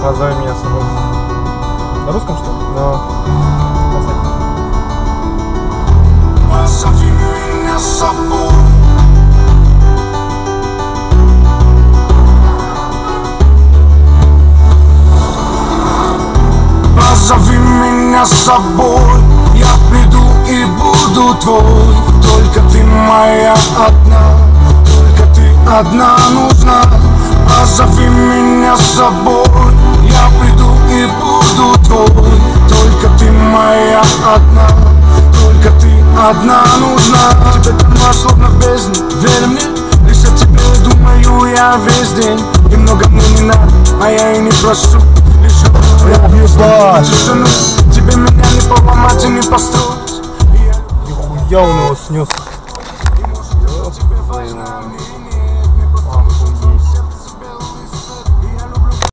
Позови меня с собой. На русском, что ли? Но... Позови меня с собой. Позови меня с собой. Я приду и буду твой. Только ты моя одна. Только ты одна нужна. Позови меня с собой. Я приду и буду твой. Только ты моя одна. Только ты одна нужна. Тебе дома словно в бездне. Верь мне, лишь о тебе думаю я весь день. И много мне не надо, а я и не прошу. Лишь Ебать! тебе меня не поломать и не построить. Нихуя он его снес.